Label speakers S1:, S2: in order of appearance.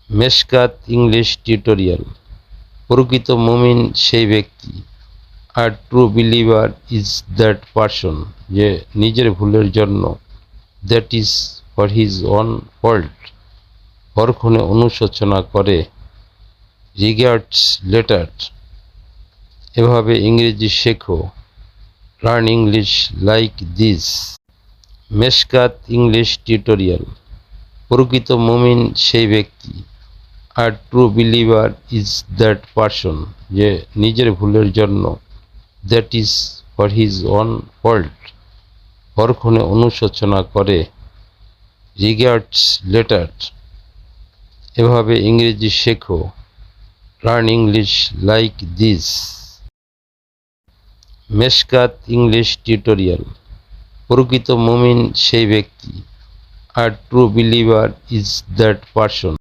S1: Mishkat English tutorial. প্রকৃত মুমিন সেই ব্যক্তি। আর true believer is that person, যে নিজের ভুলের জন্য, that is for his own fault, পরক্ষণে অনুশোচনা করে, রিগার্ডস লেটার, এভাবে ইংরেজি শেখো, learn English like this. Meshkat English tutorial. প্রকৃত মুমিন সেই ব্যক্তি। আর true believer is that person, যে নিজের ভুলের জন্য, that is for his own fault, পরক্ষণে অনুশোচনা করে, রিগার্ডস লেটার, এভাবে ইংরেজি শেখো, learn English like this. Meshkat English tutorial. প্রকৃত মুমিন সেই ব্যক্তি। আর true believer is that person,